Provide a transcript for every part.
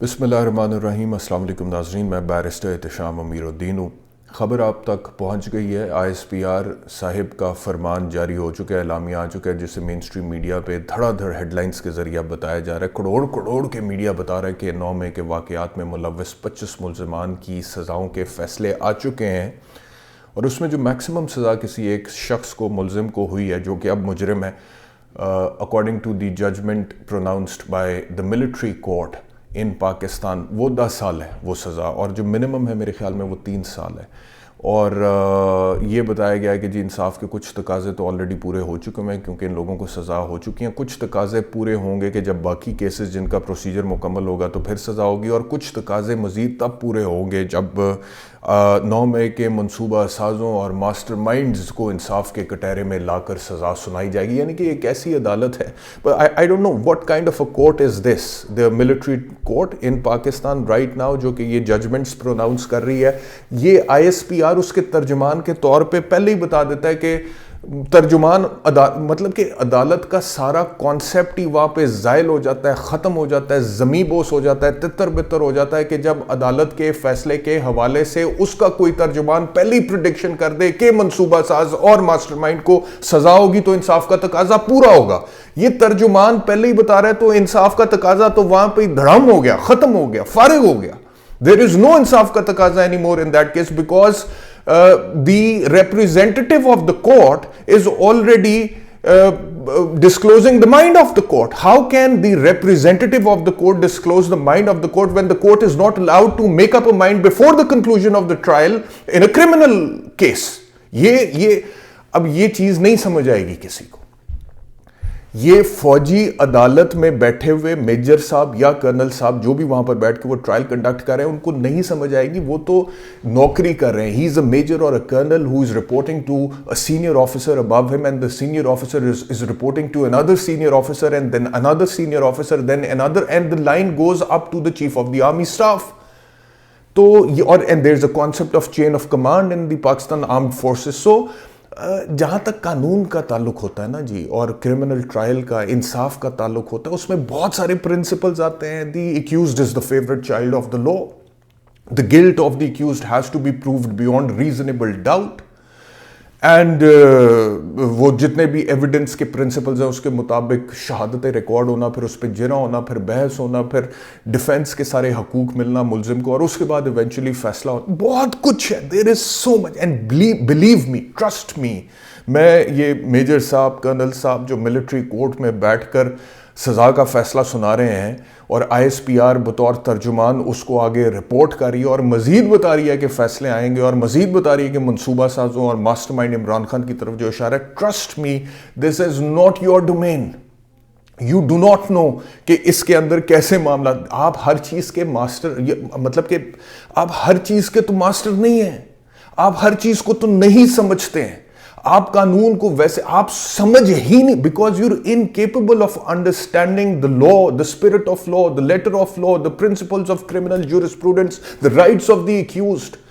بسم اللہ الرحمن الرحیم۔ السلام علیکم ناظرین، میں بیرسٹر احتشام امیر الدین ہوں۔ خبر آپ تک پہنچ گئی ہے، آئی ایس پی آر صاحب کا فرمان جاری ہو چکا ہے، اعلامیہ آ چکا ہے، جسے مین سٹریم میڈیا پہ دھڑا دھڑ ہیڈ لائنز کے ذریعہ بتایا جا رہا ہے۔ کروڑ کے میڈیا بتا رہا ہے کہ 9 مئی کے واقعات میں ملوث 25 ملزمان کی سزاؤں کے فیصلے آ چکے ہیں، اور اس میں جو میکسیمم سزا کسی ایک شخص کو، ملزم کو ہوئی ہے جو کہ اب مجرم ہے، according to the judgement pronounced by the military court in Pakistan, وہ 10 سال ہے وہ سزا، اور جو منیمم ہے میرے خیال میں وہ 3 سال ہے۔ اور یہ بتایا گیا ہے کہ جی انصاف کے کچھ تقاضے تو آلریڈی پورے ہو چکے ہیں کیونکہ ان لوگوں کو سزا ہو چکی ہیں، کچھ تقاضے پورے ہوں گے کہ جب باقی کیسز جن کا پروسیجر مکمل ہوگا تو پھر سزا ہوگی، اور کچھ تقاضے مزید تب پورے ہوں گے جب 9 مئی کے منصوبہ سازوں اور ماسٹر مائنڈز کو انصاف کے کٹہرے میں لا کر سزا سنائی جائے گی۔ یعنی کہ ایک ایسی عدالت ہے، I don't know what kind of a court is this, the military court in Pakistan right now، جو کہ یہ ججمنٹس پروناؤنس کر رہی ہے۔ یہ آئی ایس پی آر اس کے ترجمان کے طور پہ پہلے ہی بتا دیتا ہے کہ ترجمان مطلب کہ عدالت کا سارا کانسیپٹ ہی وہاں پہ زائل ہو جاتا ہے، ختم ہو جاتا ہے، زمیں بوس ہو جاتا ہے، تتر بتر ہو جاتا ہے کہ جب عدالت کے فیصلے کے حوالے سے اس کا کوئی ترجمان پہلی پریڈکشن کر دے کہ منصوبہ ساز اور ماسٹر مائنڈ کو سزا ہوگی تو انصاف کا تقاضا پورا ہوگا۔ یہ ترجمان پہلے ہی بتا رہا ہے تو انصاف کا تقاضا تو وہاں پہ دھڑم ہو گیا، ختم ہو گیا، فارغ ہو گیا۔ There is no انصاف کا تقاضا anymore in that case because the representative of the court is already disclosing the mind of the court. How can the representative of the court disclose the mind of the court when the court is not allowed to make up a mind before the conclusion of the trial in a criminal case? اب یہ چیز نہیں سمجھ آئے گی کسی کو۔ یہ فوجی عدالت میں بیٹھے ہوئے میجر صاحب یا کرنل صاحب جو بھی وہاں پر بیٹھ کے وہ ٹرائل کنڈکٹ کر رہے ہیں، ان کو نہیں سمجھ آئے گی، وہ تو نوکری کر رہے ہیں۔ ہی از a major or a colonel who is reporting to a senior officer above him, and the senior officer is reporting to another senior officer and then another senior officer then another, and the line goes up to the chief of the army staff. تو and there's a concept of chain of command in the Pakistan Armed Forces. So جہاں تک قانون کا تعلق ہوتا ہے نا جی، اور کرمنل ٹرائل کا، انصاف کا تعلق ہوتا ہے، اس میں بہت سارے پرنسپلز آتے ہیں۔ The accused is the favourite child of the law, the guilt of the accused has to be proved beyond reasonable doubt, and وہ جتنے بھی ایویڈنس کے پرنسپلز ہیں اس کے مطابق شہادت ریکارڈ ہونا، پھر اس پہ جرا ہونا، پھر بحث ہونا، پھر ڈیفینس کے سارے حقوق ملنا ملزم کو، اور اس کے بعد ایونچولی فیصلہ ہونا۔ بہت کچھ ہے، there is so much, and believe me, trust me, میں یہ میجر صاحب، کرنل صاحب جو ملٹری کورٹ میں بیٹھ کر سزا کا فیصلہ سنا رہے ہیں، اور آئی ایس پی آر بطور ترجمان اس کو آگے رپورٹ کر رہی ہے اور مزید بتا رہی ہے کہ فیصلے آئیں گے، اور مزید بتا رہی ہے کہ منصوبہ سازوں اور ماسٹر مائنڈ عمران خان کی طرف جو اشارہ ہے، trust me, this is not your domain. You do not know کہ اس کے اندر کیسے معاملات، آپ ہر چیز کے ماسٹر، مطلب کہ آپ ہر چیز کے تو ماسٹر نہیں ہیں، آپ ہر چیز کو تو نہیں سمجھتے ہیں، آپ قانون کو ویسے آپ سمجھ ہی نہیں، because you are incapable of understanding the law, the spirit of law, the letter of law, the principles of criminal jurisprudence, the rights of the accused.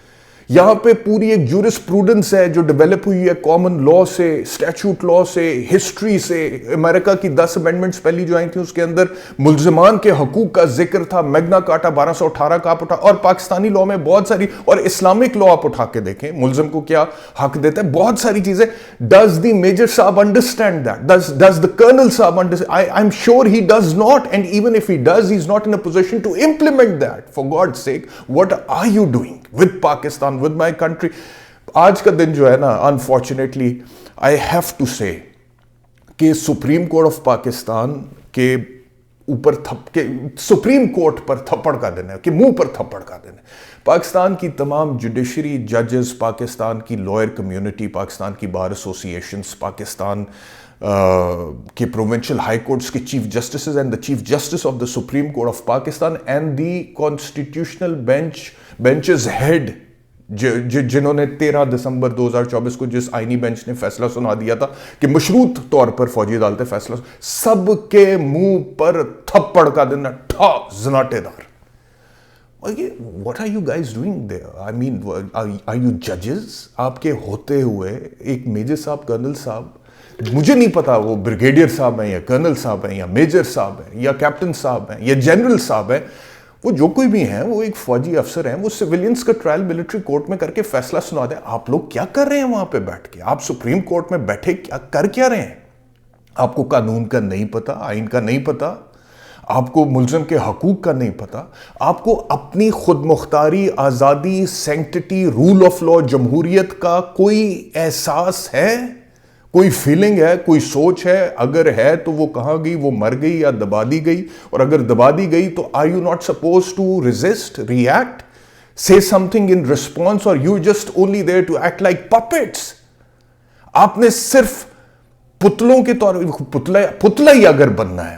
یہاں پہ پوری ایک جورسپروڈنس ہے جو ڈیولپ ہوئی ہے کامن لا سے، اسٹیچوٹ لا سے، ہسٹری سے۔ امریکہ کی 10 امینڈمنٹس پہلی جو آئی تھیں اس کے اندر ملزمان کے حقوق کا ذکر تھا، میگنا کارٹا 1218 کا آپ اٹھا، اور پاکستانی لا میں بہت ساری، اور اسلامک لا آپ اٹھا کے دیکھیں ملزم کو کیا حق دیتا ہے، بہت ساری چیزیں۔ Does the major sahib understand that? Does the colonel sahib understand? I am sure he does not, and even if he does, he is not in a position to implement that. For God sake, what are you doing with Pakistan, with my country؟ آج کا دن جو ہے نا، unfortunately I have to say کہ supreme court of Pakistan کے اوپر supreme court پر تھپڑ کا دن ہے، کہ منہ پر تھپڑ کا دن ہے۔ پاکستان کی تمام جوڈیشری، ججز، پاکستان کی لائر کمیونٹی، پاکستان کی بار ایسوسیشنز، پاکستان کے پروونشل ہائی کورٹس کے chief justices and the chief justice of the supreme court of Pakistan and the constitutional benches head, جنہوں نے 13 دسمبر 2024 کو جس آئینی بینچ نے فیصلہ سنا دیا تھا کہ مشروط طور پر فوجی عدالتیں فیصلہ، سب کے منہ پر تھپڑ کا دینا ٹھا زناٹے دار۔ What are you guys doing there? I mean, are you judges؟ آپ کے ہوتے ہوئے ایک میجر صاحب، کرنل صاحب، مجھے نہیں پتا وہ بریگیڈیئر صاحب ہیں یا کرنل صاحب ہیں یا میجر صاحب ہیں یا کیپٹن صاحب ہیں یا جنرل صاحب ہیں، وہ جو کوئی بھی ہیں، وہ ایک فوجی افسر ہیں، وہ سویلینز کا ٹرائل ملٹری کورٹ میں کر کے فیصلہ سنا دیں. آپ لوگ کیا کر رہے ہیں وہاں پہ بیٹھ کے؟ آپ سپریم کورٹ میں بیٹھے کیا رہے ہیں؟ آپ کو قانون کا نہیں پتا، آئین کا نہیں پتا، آپ کو ملزم کے حقوق کا نہیں پتا، آپ کو اپنی خود مختاری، آزادی، سینکٹٹی، رول آف لا، جمہوریت کا کوئی احساس ہے؟ کوئی فیلنگ ہے؟ کوئی سوچ ہے؟ اگر ہے تو وہ کہاں گئی؟ وہ مر گئی یا دبا دی گئی؟ اور اگر دبا دی گئی تو are you not supposed to resist, react, say something in response, or you just only there to act like puppets؟ آپ نے صرف پتلوں کے طور پتلا ہی اگر بننا ہے.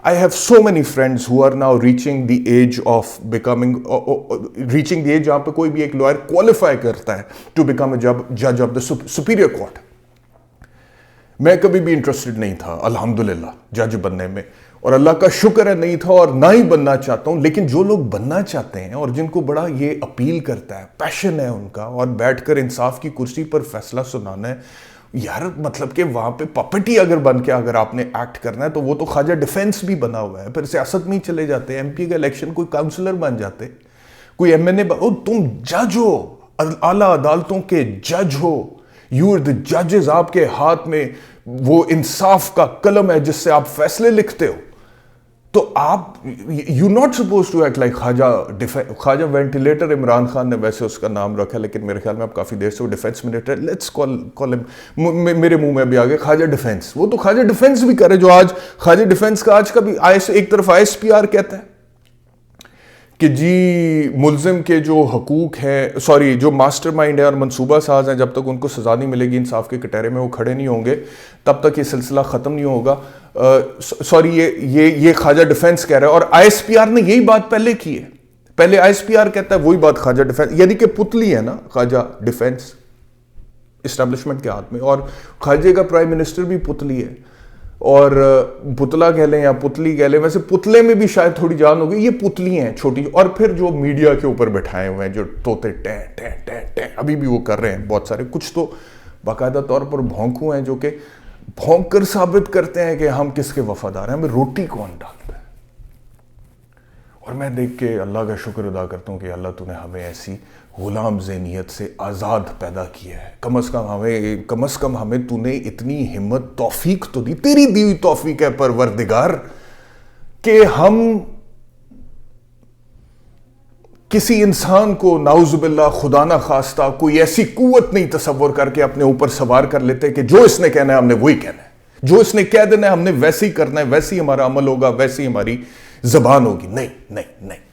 I have so many friends who are now reaching the age of becoming reaching the age جہاں پہ کوئی بھی ایک لوئر کوالیفائی کرتا ہے to become a judge of the superior court. میں کبھی بھی انٹرسٹڈ نہیں تھا الحمدللہ جج بننے میں، اور اللہ کا شکر ہے نہیں تھا اور نہ ہی بننا چاہتا ہوں. لیکن جو لوگ بننا چاہتے ہیں اور جن کو بڑا یہ اپیل کرتا ہے، پیشن ہے ان کا، اور بیٹھ کر انصاف کی کرسی پر فیصلہ سنانا ہے، یار مطلب کہ وہاں پہ پپٹی اگر بن کے اگر آپ نے ایکٹ کرنا ہے تو وہ تو خواجہ ڈیفینس بھی بنا ہوا ہے. پھر سیاست میں ہی چلے جاتے، ایم پی کا الیکشن، کوئی کاؤنسلر بن جاتے، کوئی ایم این اے، تم جج ہو، اعلیٰ عدالتوں کے جج ہو، یو آر دی ججز، آپ کے ہاتھ میں وہ انصاف کا قلم ہے جس سے آپ فیصلے لکھتے ہو. تو آپ you not supposed to act like Khawaja ventilator. Imran Khan نے ویسے اس کا نام رکھا، لیکن میرے خیال میں اب کافی دیر سے وہ ڈیفینس منسٹر، لیٹس کال میرے منہ میں بھی آ گیا خواجہ ڈیفینس. وہ تو خواجہ ڈیفینس بھی کرے، جو آج خواجہ ڈیفینس کا آج کا بھی ایک طرف ISPR کہتا ہے کہ جی ملزم کے جو حقوق ہیں، جو ماسٹر مائنڈ ہے اور منصوبہ ساز ہیں، جب تک ان کو سزا نہیں ملے گی انصاف کے کٹہرے میں وہ کھڑے نہیں ہوں گے تب تک یہ سلسلہ ختم نہیں ہوگا. یہ خواجہ ڈیفینس کہہ رہا ہے، اور ISPR نے یہی بات پہلے کی ہے. پہلے ISPR کہتا ہے وہی بات خواجہ ڈیفینس، یعنی کہ پتلی ہے نا خواجہ ڈیفینس اسٹیبلشمنٹ کے ہاتھ میں، اور خواجے کا پرائم منسٹر بھی پتلی ہے، اور پتلا کہہ لیں یا پتلی کہہ لیں، ویسے پتلے میں بھی شاید تھوڑی جان ہوگی، یہ پتلی ہیں چھوٹی. اور پھر جو میڈیا کے اوپر بٹھائے ہوئے ہیں، جو طوطے ٹیں ٹیں ٹیں ٹیں ابھی بھی وہ کر رہے ہیں بہت سارے، کچھ تو باقاعدہ طور پر بھونکو ہیں جو کہ بھونک کر ثابت کرتے ہیں کہ ہم کس کے وفادار ہیں، ہمیں روٹی کون ڈالتا ہے. اور میں دیکھ کے اللہ کا شکر ادا کرتا ہوں کہ اللہ تو نے ہمیں ایسی غلام ذہنیت سے آزاد پیدا کیا ہے. کم از کم ہمیں تو نے اتنی ہمت، توفیق تو دی، تیری دی ہوئی توفیق ہے پروردگار، کہ ہم کسی انسان کو نعوذ باللہ خدا نہ خواستہ کوئی ایسی قوت نہیں تصور کر کے اپنے اوپر سوار کر لیتے کہ جو اس نے کہنا ہے ہم نے وہی کہنا ہے، جو اس نے کہہ دینا ہے ہم نے ویسے ہی کرنا ہے، ویسے ہی ہمارا عمل ہوگا، ویسے ہی ہماری زبان ہوگی. نہیں.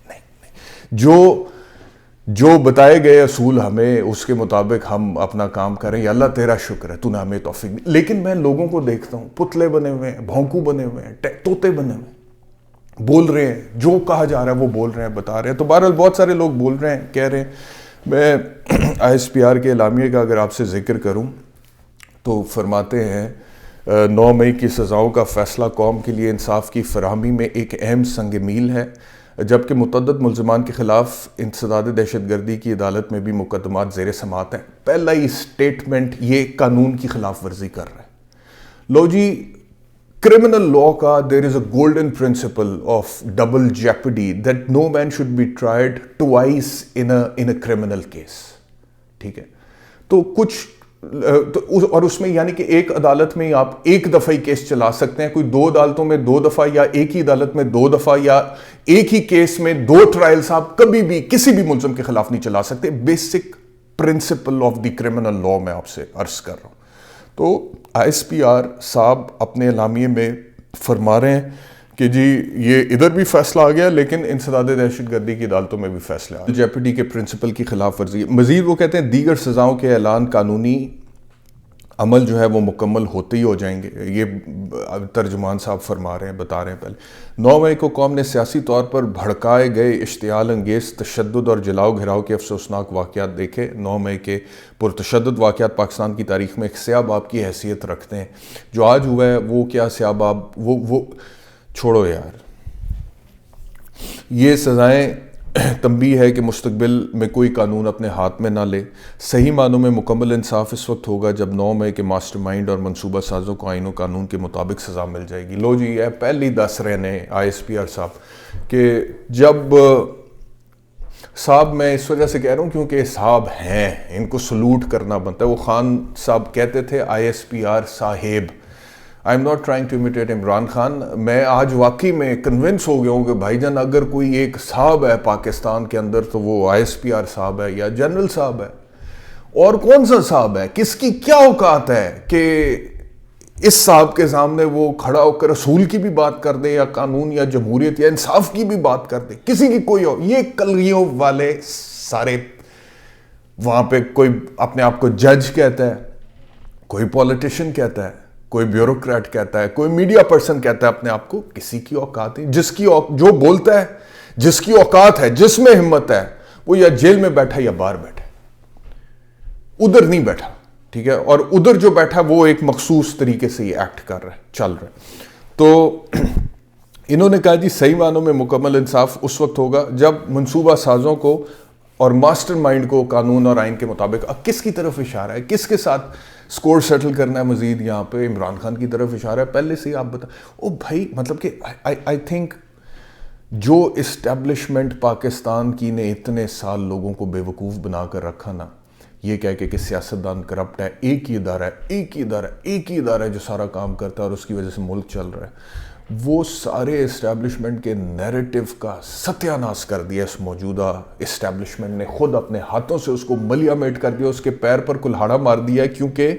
جو بتائے گئے اصول ہمیں، اس کے مطابق ہم اپنا کام کریں. یا اللہ تیرا شکر ہے تو نے ہمیں توفیق دی. لیکن میں لوگوں کو دیکھتا ہوں پتلے بنے ہوئے ہیں، بھونکو بنے ہوئے ہیں، طوطے بنے ہوئے ہیں، بول رہے ہیں جو کہا جا رہا ہے وہ بول رہے ہیں، بتا رہے ہیں. تو بہرحال بہت سارے لوگ بول رہے ہیں، کہہ رہے ہیں. میں ISPR کے اعلامیے کا اگر آپ سے ذکر کروں تو فرماتے ہیں 9 مئی کی سزاؤں کا فیصلہ قوم کے لیے انصاف کی فراہمی میں ایک اہم سنگ میل ہے، جبکہ متعدد ملزمان کے خلاف انسداد دہشت گردی کی عدالت میں بھی مقدمات زیر سماعت ہیں. پہلا ہی سٹیٹمنٹ یہ قانون کی خلاف ورزی کر رہا ہے. لو جی، کرمنل لا کا there is a golden principle of double jeopardy that no man should be tried twice in a criminal case. ٹھیک ہے، تو کچھ اور اس میں یعنی کہ ایک عدالت میں آپ ایک دفعہ ہی کیس چلا سکتے ہیں، کوئی 2 عدالتوں میں 2 دفعہ، یا ایک ہی عدالت میں 2 دفعہ، یا ایک ہی کیس میں 2 ٹرائلز آپ کبھی بھی کسی بھی ملزم کے خلاف نہیں چلا سکتے. Basic principle of the criminal law میں آپ سے عرض کر رہا ہوں. تو ISPR صاحب اپنے اعلامیے میں فرما رہے ہیں کہ جی یہ ادھر بھی فیصلہ آ گیا، لیکن انسداد دہشت گردی کی عدالتوں میں بھی فیصلہ آ گیا. جیپڈی کے پرنسپل کی خلاف ورزی. مزید وہ کہتے ہیں دیگر سزاؤں کے اعلان قانونی عمل جو ہے وہ مکمل ہوتے ہی ہو جائیں گے. یہ ترجمان صاحب فرما رہے ہیں، بتا رہے ہیں. پہلے 9 مئی کو قوم نے سیاسی طور پر بھڑکائے گئے اشتعال انگیز تشدد اور جلاؤ گھراؤ کے افسوسناک واقعات دیکھے. 9 مئی کے پرتشدد واقعات پاکستان کی تاریخ میں ایک سیاہ باب کی حیثیت رکھتے ہیں. جو آج ہوا ہے وہ کیا سیاہ باب، وہ چھوڑو یار. یہ سزائیں تنبیہ ہے کہ مستقبل میں کوئی قانون اپنے ہاتھ میں نہ لے. صحیح معنوں میں مکمل انصاف اس وقت ہوگا جب 9 مئی کے ماسٹر مائنڈ اور منصوبہ سازوں کو آئین و قانون کے مطابق سزا مل جائے گی. لو جی یہ پہلی دس رہے نے ISPR صاحب کہ جب صاحب میں اس وجہ سے کہہ رہا ہوں کیونکہ صاحب ہیں, ان کو سلوٹ کرنا بنتا ہے. وہ خان صاحب کہتے تھے ISPR صاحب. I am not trying to imitate Imran Khan. میں آج واقعی میں کنونس ہو گیا ہوں کہ بھائی جان اگر کوئی ایک صاحب ہے پاکستان کے اندر تو وہ ISPR صاحب ہے یا جنرل صاحب ہے. اور کون سا صاحب ہے, کس کی کیا اوقات ہے کہ اس صاحب کے سامنے وہ کھڑا ہو کر رسول کی بھی بات کر دے یا قانون یا جمہوریت یا انصاف کی بھی بات کر دے. کسی کی کوئی ہو, یہ کلگیوں والے سارے وہاں پہ کوئی اپنے آپ کو جج کہتا ہے, کوئی پولیٹیشین کہتا ہے, کوئی بیوروکریٹ کہتا ہے, کوئی میڈیا پرسن کہتا ہے اپنے آپ کو. کسی کی اوقات ہے, جس کی جو بولتا ہے, جس کی اوقات ہے, جس میں ہمت ہے, وہ یا جیل میں بیٹھا یا باہر بیٹھا, ادھر نہیں بیٹھا. ٹھیک ہے, اور ادھر جو بیٹھا وہ ایک مخصوص طریقے سے یہ ایکٹ کر رہا ہے, چل رہا ہے. تو انہوں نے کہا جی صحیح معنوں میں مکمل انصاف اس وقت ہوگا جب منصوبہ سازوں کو اور ماسٹر مائنڈ کو قانون اور آئین کے مطابق. اب کس کی طرف اشارہ ہے, کس کے ساتھ سکور سیٹل کرنا ہے مزید یہاں پہ؟ عمران خان کی طرف اشارہ ہے. پہلے سے آپ بتا او بھائی, مطلب کہ آئی تھنک جو اسٹیبلشمنٹ پاکستان کی نے اتنے سال لوگوں کو بے وقوف بنا کر رکھا نا, یہ کہہ کے کہ سیاستدان کرپٹ ہے, ایک ہی ادارہ ہے جو سارا کام کرتا ہے اور اس کی وجہ سے ملک چل رہا ہے, وہ سارے اسٹیبلشمنٹ کے نیریٹو کا ستیہ ناش کر دیا. اس موجودہ اسٹیبلشمنٹ نے خود اپنے ہاتھوں سے اس کو ملیا میٹ کر دیا, اس کے پیر پر کلہاڑا مار دیا, کیونکہ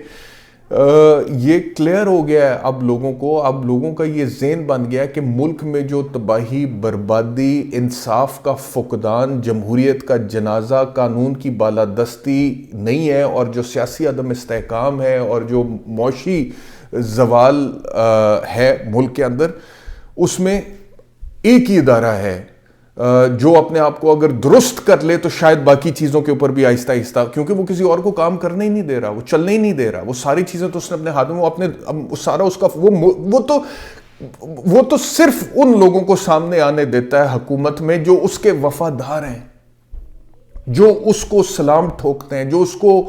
یہ کلیئر ہو گیا ہے اب لوگوں کا یہ ذہن بن گیا ہے کہ ملک میں جو تباہی, بربادی, انصاف کا فقدان, جمہوریت کا جنازہ, قانون کی بالادستی نہیں ہے, اور جو سیاسی عدم استحکام ہے اور جو معاشی زوال ہے ملک کے اندر, اس میں ایک ہی ادارہ ہے جو اپنے آپ کو اگر درست کر لے تو شاید باقی چیزوں کے اوپر بھی آہستہ آہستہ, کیونکہ وہ کسی اور کو کام کرنے ہی نہیں دے رہا, وہ چلنے ہی نہیں دے رہا, وہ ساری چیزیں تو اس نے اپنے ہاتھوں میں, وہ اپنے سارا اس کا وہ تو صرف ان لوگوں کو سامنے آنے دیتا ہے حکومت میں جو اس کے وفادار ہیں, جو اس کو سلام ٹھوکتے ہیں, جو اس کو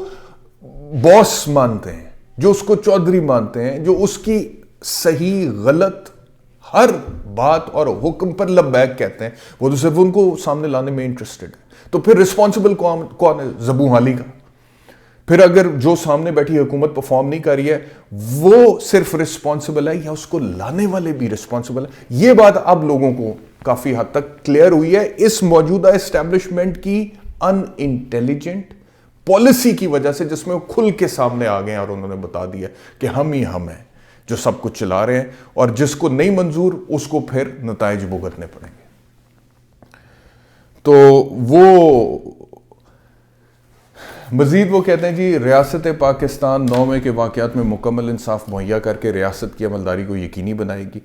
باس مانتے ہیں, جو اس کو چودھری مانتے ہیں, جو اس کی صحیح غلط ہر بات اور حکم پر لبیک کہتے ہیں. وہ تو صرف ان کو سامنے لانے میں انٹرسٹڈ ہے. تو پھر رسپانسبل کون ہے؟ زبوں حالی کا. پھر اگر جو سامنے بیٹھی حکومت پرفارم نہیں کر رہی ہے وہ صرف رسپانسبل ہے یا اس کو لانے والے بھی رسپانسبل ہے؟ یہ بات اب لوگوں کو کافی حد تک کلیئر ہوئی ہے اس موجودہ اسٹیبلشمنٹ کی ان انٹیلیجنٹ پالیسی کی وجہ سے, جس میں وہ کھل کے سامنے آ گئے ہیں اور انہوں نے بتا دیا کہ ہم ہی ہم ہیں جو سب کچھ چلا رہے ہیں, اور جس کو نہیں منظور اس کو پھر نتائج بھگتنے پڑیں گے. تو وہ مزید وہ کہتے ہیں جی ریاست پاکستان 9 مئی کے واقعات میں مکمل انصاف مہیا کر کے ریاست کی عملداری کو یقینی بنائے گی.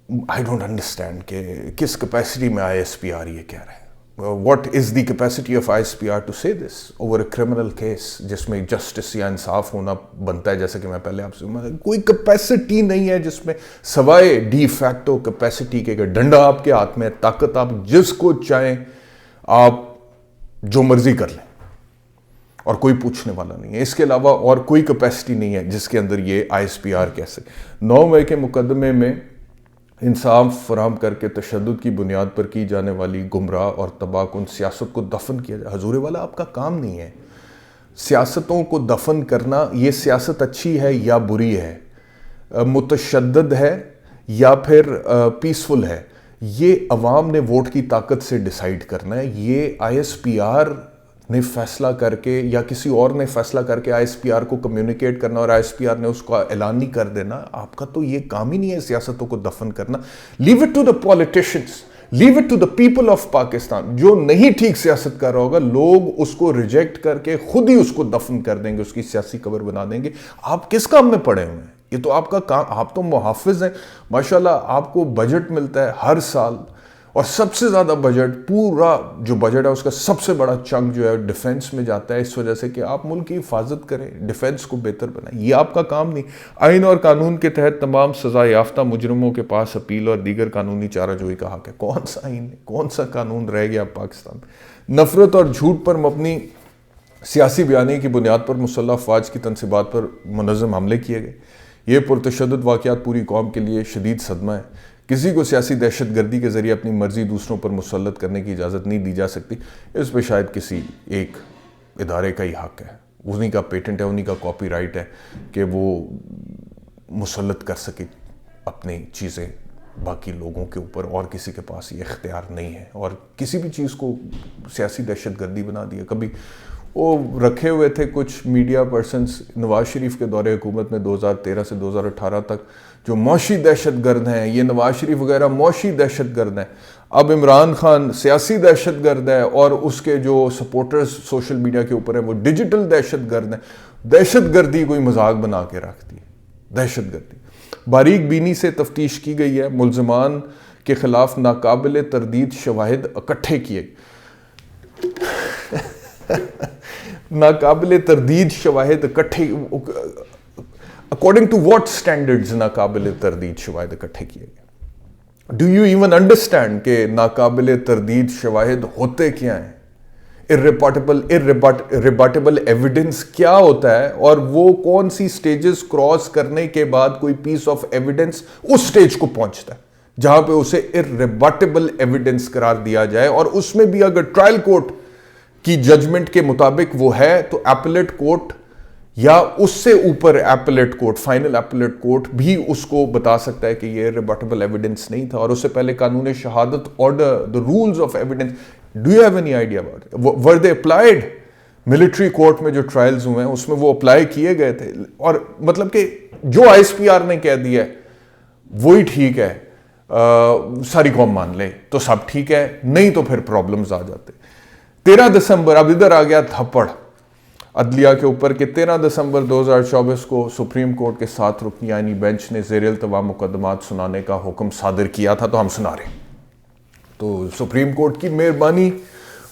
آئی ڈونٹ انڈرسٹینڈ کہ کس کیپیسٹی میں ISPR یہ کہہ رہے ہیں. What is the capacity of ISPR to say this over a criminal case جس میں جسٹس یا انصاف ہونا بنتا ہے؟ جیسا کہ میں پہلے آپ سے کوئی کیپیسٹی نہیں ہے جس میں سوائے ڈی فیکٹو کیپیسٹی کے کہ ڈنڈا آپ کے ہاتھ میں, طاقت آپ جس کو چاہیں آپ جو مرضی کر لیں اور کوئی پوچھنے والا نہیں ہے. اس کے علاوہ اور کوئی کیپیسٹی نہیں ہے جس کے اندر یہ ISPR کہہ سکے. 9 مئی کے مقدمے میں انصاف فراہم کر کے تشدد کی بنیاد پر کی جانے والی گمراہ اور تباہ کن سیاست کو دفن کیا جائے. حضور والا آپ کا کام نہیں ہے سیاستوں کو دفن کرنا. یہ سیاست اچھی ہے یا بری ہے, متشدد ہے یا پھر پیسفل ہے, یہ عوام نے ووٹ کی طاقت سے ڈیسائیڈ کرنا ہے. یہ ISPR نے فیصلہ کر کے یا کسی اور نے فیصلہ کر کے ISPR کو کمیونیکیٹ کرنا اور ISPR نے اس کو اعلان نہیں کر دینا. آپ کا تو یہ کام ہی نہیں ہے سیاستوں کو دفن کرنا. Leave it to the politicians, leave it to the people of Pakistan. جو نہیں ٹھیک سیاست کر رہا ہوگا لوگ اس کو ریجیکٹ کر کے خود ہی اس کو دفن کر دیں گے, اس کی سیاسی قبر بنا دیں گے. آپ کس کام میں پڑے ہوئے ہیں؟ یہ تو آپ کا کام, آپ تو محافظ ہیں ماشاءاللہ, آپ کو بجٹ ملتا ہے ہر سال اور سب سے زیادہ بجٹ، پورا جو بجٹ ہے اس کا سب سے بڑا چنک جو ہے ڈیفنس میں جاتا ہے، اس وجہ سے کہ آپ ملک کی حفاظت کریں، ڈیفنس کو بہتر بنائیں. یہ آپ کا کام نہیں. آئین اور قانون کے تحت تمام سزا یافتہ مجرموں کے پاس اپیل اور دیگر قانونی چارہ جوئی کا حق ہے. کون سا آئین ہے، کون سا قانون رہ گیا پاکستان میں؟ نفرت اور جھوٹ پر مبنی سیاسی بیانیے کی بنیاد پر مسلح افواج کی تنصیبات پر منظم حملے کیے گئے. یہ پرتشدد واقعات پوری قوم کے لیے شدید صدمہ ہے. کسی کو سیاسی دہشت گردی کے ذریعے اپنی مرضی دوسروں پر مسلط کرنے کی اجازت نہیں دی جا سکتی. اس پہ شاید کسی ایک ادارے کا ہی حق ہے، انہی کا پیٹنٹ ہے، انہی کا کاپی رائٹ ہے کہ وہ مسلط کر سکے اپنی چیزیں باقی لوگوں کے اوپر، اور کسی کے پاس یہ اختیار نہیں ہے. اور کسی بھی چیز کو سیاسی دہشت گردی بنا دیا. کبھی وہ رکھے ہوئے تھے کچھ میڈیا پرسنز نواز شریف کے دور حکومت میں 2013 سے 2018 تک جو معاشی دہشت گرد ہیں، یہ نواز شریف وغیرہ معاشی دہشت گرد ہیں. اب عمران خان سیاسی دہشت گرد ہے، اور اس کے جو سپورٹرز سوشل میڈیا کے اوپر ہیں وہ ڈیجیٹل دہشت گرد ہیں. دہشت گردی کوئی مذاق بنا کے رکھتی ہے. دہشت گردی باریک بینی سے تفتیش کی گئی ہے. ملزمان کے خلاف ناقابل تردید شواہد اکٹھے کیے ناقابل تردید شواہد اکٹھے، اکارڈنگ ٹو واٹ اسٹینڈرڈز ناقابل تردید شواہد اکٹھے کیے گئے؟ ڈو یو ایون انڈرسٹینڈ کہ ناقابل تردید شواہد ہوتے کیا ہیں؟ ریباٹیبل ایویڈنس کیا ہوتا ہے، اور وہ کون سی سٹیجز کراس کرنے کے بعد کوئی پیس آف ایویڈنس اس سٹیج کو پہنچتا ہے جہاں پہ اسے ارریباٹیبل ایویڈنس قرار دیا جائے. اور اس میں بھی اگر ٹرائل کورٹ کی ججمنٹ کے مطابق وہ ہے تو ایپلیٹ کورٹ یا اس سے اوپر applet court, final applet court بھی اس کو بتا سکتا ہے کہ یہ ریباٹیبل ایویڈنس نہیں تھا. اور اس سے پہلے قانون شہادت order, the rules of evidence, do you have any idea about it? Were they applied? Military court میں جو ٹرائلز ہوئے ہیں اس میں وہ اپلائی کیے گئے تھے. اور مطلب کہ جو آئی ایس پی آر نے کہہ دیا ہے وہی ٹھیک ہے، ساری قوم مان لے تو سب ٹھیک ہے، نہیں تو پھر پرابلمز آ جاتے. 13 دسمبر اب ادھر آ گیا تھپڑ عدلیہ کے اوپر کہ 13 دسمبر 2024 کو سپریم کورٹ کے 7 رکنی آئینی بینچ نے زیر التواء مقدمات سنانے کا حکم صادر کیا تھا، تو ہم سنا رہے ہیں. تو سپریم کورٹ کی مہربانی،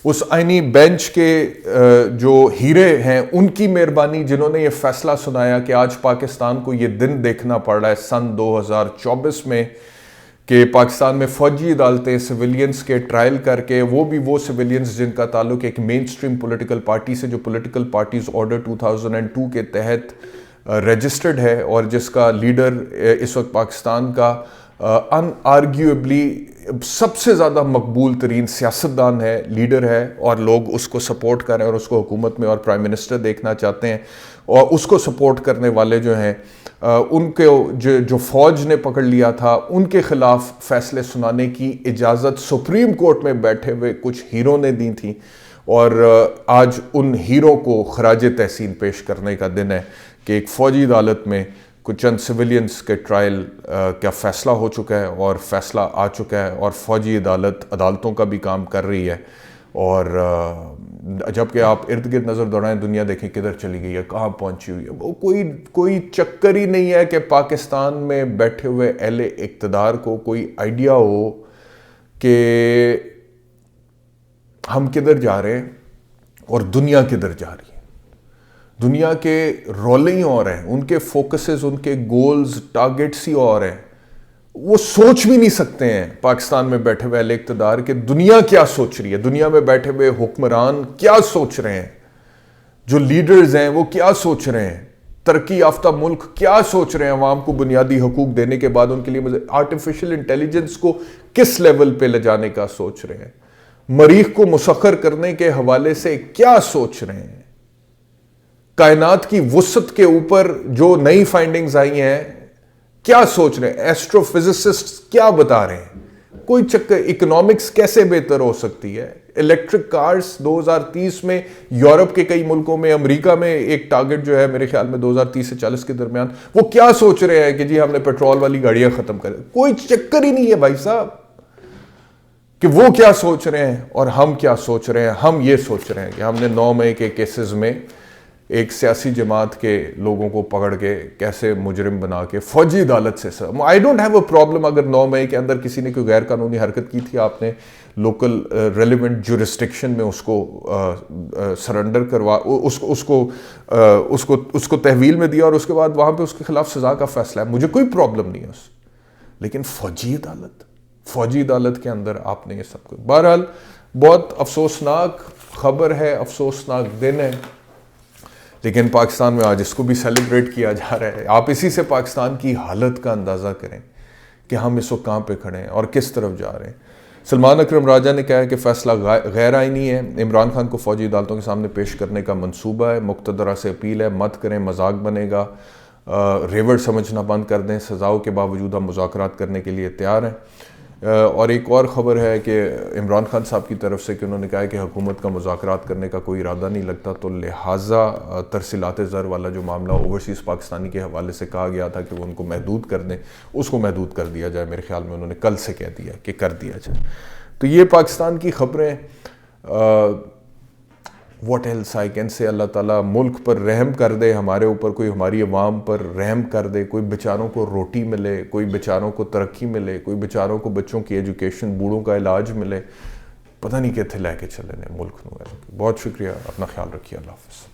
اس آئینی بینچ کے جو ہیرے ہیں ان کی مہربانی جنہوں نے یہ فیصلہ سنایا کہ آج پاکستان کو یہ دن دیکھنا پڑ رہا ہے سن 2024 میں کہ پاکستان میں فوجی عدالتیں سویلینز کے ٹرائل کر کے، وہ بھی وہ سویلینز جن کا تعلق ایک مین سٹریم پولیٹیکل پارٹی سے جو پولیٹیکل پارٹیز آرڈر 2002 کے تحت رجسٹرڈ ہے، اور جس کا لیڈر اس وقت پاکستان کا ان آرگیوبلی سب سے زیادہ مقبول ترین سیاستدان ہے، لیڈر ہے، اور لوگ اس کو سپورٹ کر رہے ہیں اور اس کو حکومت میں اور پرائم منسٹر دیکھنا چاہتے ہیں. اور اس کو سپورٹ کرنے والے جو ہیں ان کے جو فوج نے پکڑ لیا تھا ان کے خلاف فیصلے سنانے کی اجازت سپریم کورٹ میں بیٹھے ہوئے کچھ ہیروں نے دی تھی. اور آج ان ہیروں کو خراج تحسین پیش کرنے کا دن ہے کہ ایک فوجی عدالت میں کچھ چند سویلینز کے ٹرائل کا فیصلہ ہو چکا ہے، اور فیصلہ آ چکا ہے، اور فوجی عدالتوں کا بھی کام کر رہی ہے. اور جبکہ آپ ارد گرد نظر دوڑائیں، دنیا دیکھیں کدھر چلی گئی ہے، کہاں پہنچی ہوئی ہے. وہ کوئی چکر ہی نہیں ہے کہ پاکستان میں بیٹھے ہوئے اہل اقتدار کو کوئی آئیڈیا ہو کہ ہم کدھر جا رہے ہیں اور دنیا کدھر جا رہی ہے. دنیا کے رولے ہی اور ہیں، ان کے فوکسز، ان کے گولز، ٹارگٹس ہی اور ہیں. وہ سوچ بھی نہیں سکتے ہیں پاکستان میں بیٹھے ہوئے اہل اقتدار کہ دنیا کیا سوچ رہی ہے، دنیا میں بیٹھے ہوئے حکمران کیا سوچ رہے ہیں، جو لیڈرز ہیں وہ کیا سوچ رہے ہیں، ترقی یافتہ ملک کیا سوچ رہے ہیں عوام کو بنیادی حقوق دینے کے بعد ان کے لیے آرٹیفیشل انٹیلیجنس کو کس لیول پہ لے جانے کا سوچ رہے ہیں، مریخ کو مسخر کرنے کے حوالے سے کیا سوچ رہے ہیں، کائنات کی وسعت کے اوپر جو نئی فائنڈنگز آئی ہیں کیا سوچ رہے ہیں، ایسٹرو فزسسٹ کیا بتا رہے ہیں. کوئی چکر، اکنامکس کیسے بہتر ہو سکتی ہے. الیکٹرک کارز 2030 میں یورپ کے کئی ملکوں میں، امریکہ میں ایک ٹارگٹ جو ہے میرے خیال میں 2030 سے 40 کے درمیان، وہ کیا سوچ رہے ہیں کہ جی ہم نے پیٹرول والی گاڑیاں ختم کر دیں. کوئی چکر ہی نہیں ہے بھائی صاحب کہ وہ کیا سوچ رہے ہیں اور ہم کیا سوچ رہے ہیں. ہم یہ سوچ رہے ہیں کہ ہم نے 9 مئی کے کیسز میں ایک سیاسی جماعت کے لوگوں کو پکڑ کے کیسے مجرم بنا کے فوجی عدالت سے sir. I don't have a problem اگر 9 مئی کے اندر کسی نے کوئی غیر قانونی حرکت کی تھی, آپ نے لوکل ریلیونٹ جورسڈکشن میں اس کو سرنڈر کروا, اس کو تحویل میں دیا اور اس کے بعد وہاں پہ اس کے خلاف سزا کا فیصلہ ہے, مجھے کوئی پرابلم نہیں ہے اس. لیکن فوجی عدالت کے اندر آپ نے یہ سب کچھ. بہرحال بہت افسوسناک خبر ہے, افسوسناک دن ہے, لیکن پاکستان میں آج اس کو بھی سیلیبریٹ کیا جا رہا ہے. آپ اسی سے پاکستان کی حالت کا اندازہ کریں کہ ہم اس وقت کہاں پہ کھڑے ہیں اور کس طرف جا رہے ہیں. سلمان اکرم راجہ نے کہا ہے کہ فیصلہ غیر آئینی ہے, عمران خان کو فوجی عدالتوں کے سامنے پیش کرنے کا منصوبہ ہے, مقتدرہ سے اپیل ہے مت کریں, مذاق بنے گا, ریوڑ سمجھنا بند کر دیں, سزاؤں کے باوجود ہم مذاکرات کرنے کے لیے تیار ہیں. اور ایک اور خبر ہے کہ عمران خان صاحب کی طرف سے کہ انہوں نے کہا ہے کہ حکومت کا مذاکرات کرنے کا کوئی ارادہ نہیں لگتا, تو لہٰذا ترسیلات زر والا جو معاملہ اوورسیز پاکستانی کے حوالے سے کہا گیا تھا کہ وہ ان کو محدود کر دیں, اس کو محدود کر دیا جائے. میرے خیال میں انہوں نے کل سے کہہ دیا کہ کر دیا جائے. تو یہ پاکستان کی خبریں. What else I can say. اللہ تعالیٰ ملک پر رحم کر دے, ہمارے اوپر کوئی ہماری عوام پر رحم کر دے, کوئی بیچاروں کو روٹی ملے, کوئی بیچاروں کو ترقی ملے, کوئی بیچاروں کو بچوں کی ایجوکیشن, بوڑھوں کا علاج ملے. پتہ نہیں کتنے لے کے چلے نے ملک نو. بہت شکریہ, اپنا خیال رکھیے, اللہ حافظ.